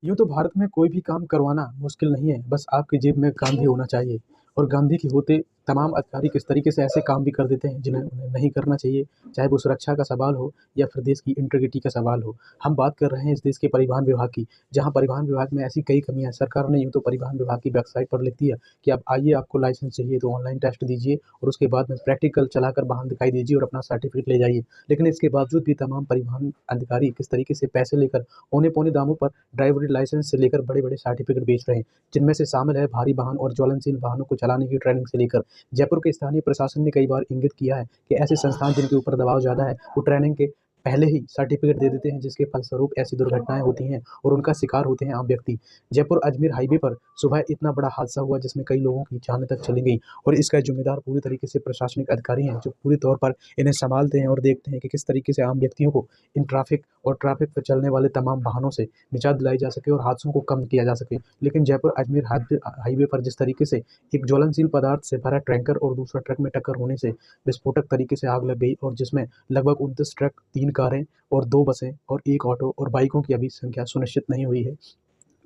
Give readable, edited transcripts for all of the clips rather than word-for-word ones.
यूँ तो भारत में कोई भी काम करवाना मुश्किल नहीं है, बस आपकी जेब में गांधी होना चाहिए। और गांधी के होते तमाम अधिकारी किस तरीके से ऐसे काम भी कर देते हैं जिन्हें उन्हें नहीं करना चाहिए, चाहे वो सुरक्षा का सवाल हो या फिर देश की इंटीग्रिटी का सवाल हो। हम बात कर रहे हैं इस देश के परिवहन विभाग की, जहाँ परिवहन विभाग में ऐसी कई कमियाँ हैं। सरकार ने यूँ तो परिवहन विभाग की वेबसाइट पर लिख दिया कि आप आइए, आपको लाइसेंस चाहिए तो ऑनलाइन टेस्ट दीजिए और उसके बाद में प्रैक्टिकल चलाकर वाहन दिखाई दीजिए और अपना सर्टिफिकेट ले जाइए। लेकिन इसके बावजूद भी तमाम परिवहन अधिकारी किस तरीके से पैसे लेकर औने-पौने दामों पर ड्राइवरी लाइसेंस से लेकर बड़े-बड़े सर्टिफिकेट बेच रहे हैं, जिनमें से शामिल है भारी वाहन और ज्वलनशील वाहनों को चलाने की ट्रेनिंग से लेकर। जयपुर के स्थानीय प्रशासन ने कई बार इंगित किया है कि ऐसे संस्थान जिनके ऊपर दबाव ज़्यादा है, वो ट्रेनिंग के पहले ही सर्टिफिकेट दे देते हैं, जिसके फलस्वरूप ऐसी दुर्घटनाएँ होती हैं और उनका शिकार होते हैं आम व्यक्ति। जयपुर-अजमेर हाईवे पर सुबह इतना बड़ा हादसा हुआ जिसमें कई लोगों की जानें तक चली गई और इसका ज़िम्मेदार पूरी तरीके से प्रशासनिक अधिकारी हैं, जो पूरी तौर पर इन्हें सँभालते हैं और देखते हैं कि किस तरीके से आम व्यक्तियों को इन ट्रैफ़िक पर चलने वाले तमाम वाहनों से निजात दिलाई जा सके और हादसों को कम किया जा सके। लेकिन जयपुर-अजमेर हाईवे पर जिस तरीके से एक ज्वलनशील पदार्थ से भरा टैंकर और दूसरा ट्रक में टक्कर होने से विस्फोटक तरीके से आग लग गई और जिसमें लगभग 29 ट्रक, 3 कारें और 2 बसें और 1 ऑटो और बाइकों की अभी संख्या सुनिश्चित नहीं हुई है।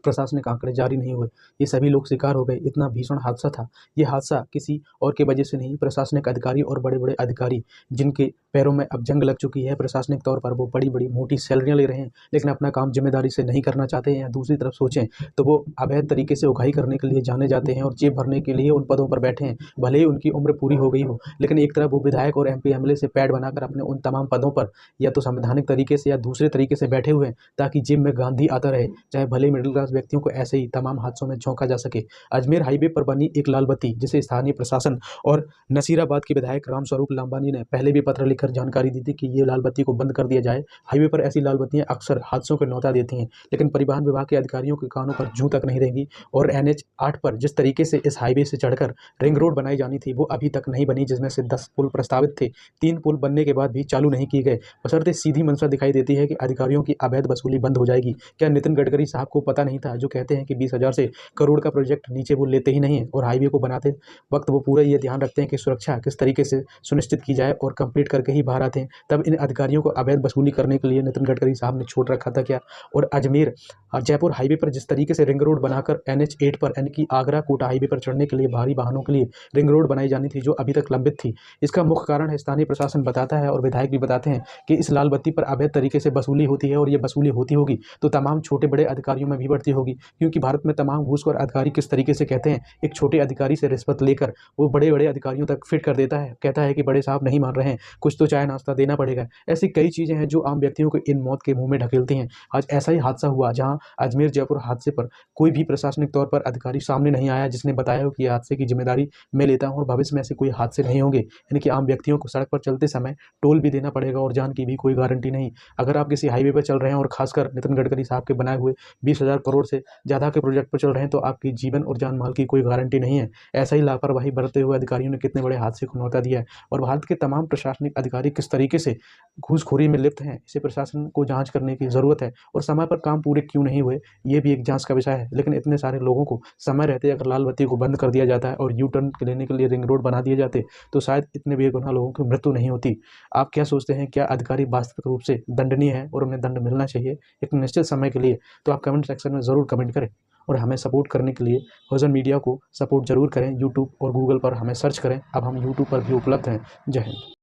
प्रशासनिक आंकड़े जारी नहीं हुए। ये सभी लोग शिकार हो गए। इतना भीषण हादसा था। ये हादसा किसी और की वजह से नहीं, प्रशासनिक अधिकारी और बड़े-बड़े अधिकारी जिनके पैरों में अब जंग लग चुकी है प्रशासनिक तौर पर, वो बड़ी-बड़ी मोटी सैलरियाँ ले रहे हैं, लेकिन अपना काम ज़िम्मेदारी से नहीं करना चाहते हैं। या दूसरी तरफ सोचें तो वो अवैध तरीके से उगाही करने के लिए जाने जाते हैं और जेब भरने के लिए उन पदों पर बैठे हैं। भले ही उनकी उम्र पूरी हो गई हो, लेकिन एक तरफ वो विधायक और एमपी, एमएलए से पैड बनाकर अपने उन तमाम पदों पर या तो संवैधानिक तरीके से या दूसरे तरीके से बैठे हुए हैं, ताकि जेब में गांधी आता रहे, चाहे भले ही मिडिल क्लास व्यक्तियों को ऐसे ही तमाम हादसों में झोंका जा सके। अजमेर हाईवे पर बनी एक लाल बत्ती, जिसे स्थानीय प्रशासन और नसीराबाद के विधायक रामस्वरूप लांबानी ने पहले भी पत्र लिखकर जानकारी दी थी कि ये लाल बत्ती को बंद कर दिया जाए। हाईवे पर ऐसी लाल बत्तियां अक्सर हादसों को न्योता देती हैं, लेकिन परिवहन विभाग के अधिकारियों के कानों पर जूं तक नहीं रहेंगी। और एनएच 8 पर जिस तरीके से इस हाईवे से चढ़कर रिंग रोड बनाई जानी थी, वो अभी तक नहीं बनी, जिसमें से 10 पुल प्रस्तावित थे। 3 पुल बनने के बाद भी चालू नहीं किए गए। बशर्ते सीधी मंशा दिखाई देती है कि अधिकारियों की अवैध वसूली बंद हो जाएगी। क्या नितिन गडकरी साहब को पता नहीं था, जो कहते हैं कि 20,000 से करोड़ का प्रोजेक्ट नीचे वो लेते ही नहीं है और हाईवे को बनाते वक्त वो पूरा ये ध्यान रखते हैं कि सुरक्षा किस तरीके से सुनिश्चित की जाए और कंप्लीट करके ही बाहर आते हैं। तब इन अधिकारियों को अवैध वसूली करने के लिए नितिन गडकरी साहब ने छोड़ रखा था क्या? और अजमेर और जयपुर हाईवे पर जिस तरीके से रिंग रोड बनाकर एनएच 8 पर यानी कि आगरा कोटा हाईवे पर चढ़ने के लिए भारी वाहनों के लिए रिंग रोड बनाई जानी थी, जो अभी तक लंबित थी। इसका मुख्य कारण है, स्थानीय प्रशासन बताता है और विधायक भी बताते हैं कि इस लाल बत्ती पर अवैध तरीके से वसूली होती है और ये वसूली होती होगी तो तमाम छोटे बड़े अधिकारियों में भी बढ़ती होगी, क्योंकि भारत में तमाम घूसखोर अधिकारी किस तरीके से कहते हैं, एक छोटे अधिकारी से रिश्वत लेकर वो बड़े-बड़े अधिकारियों तक फिट कर देता है। कहता है कि बड़े साहब नहीं मान रहे हैं, कुछ तो चाय नाश्ता देना पड़ेगा। ऐसी कई चीज़ें हैं जो आम व्यक्तियों को इन मौत के मुँह में ढकेलती हैं। आज ऐसा ही हादसा हुआ जहाँ अजमेर जयपुर हादसे पर कोई भी प्रशासनिक तौर पर अधिकारी सामने नहीं आया जिसने बताया हो कि हादसे की जिम्मेदारी मैं लेता हूँ और भविष्य में ऐसे कोई हादसे नहीं होंगे। यानी कि आम व्यक्तियों को सड़क पर चलते समय टोल भी देना पड़ेगा और जान की भी कोई गारंटी नहीं। अगर आप किसी हाईवे पर चल रहे हैं और खासकर नितिन गडकरी साहब के बनाए हुए 20,000 करोड़ से ज़्यादा के प्रोजेक्ट पर चल रहे हैं, तो आपकी जीवन और जान माल की कोई गारंटी नहीं है। ऐसा ही लापरवाही बरतते हुए अधिकारियों ने कितने बड़े हादसे को न्योता दिया है और भारत के तमाम प्रशासनिक अधिकारी किस तरीके से घूसखोरी में लिप्त हैं, इसे प्रशासन को जांच करने की ज़रूरत है। और समय पर काम पूरे क्यों नहीं हुए, ये भी एक जांच का विषय है। लेकिन इतने सारे लोगों को समय रहते अगर लाल बत्ती को बंद कर दिया जाता है और यू टर्न लेने के लिए रिंग रोड बना दिए जाते, तो शायद इतने बेगुनाह लोगों की मृत्यु नहीं होती। आप क्या सोचते हैं, क्या अधिकारी वास्तविक रूप से दंडनीय है और उन्हें दंड मिलना चाहिए एक निश्चित समय के लिए? तो आप कमेंट सेक्शन में ज़रूर कमेंट करें और हमें सपोर्ट करने के लिए हॉरिज़न मीडिया को सपोर्ट ज़रूर करें। यूट्यूब और गूगल पर हमें सर्च करें, अब हम यूट्यूब पर भी उपलब्ध हैं। जय हिंद।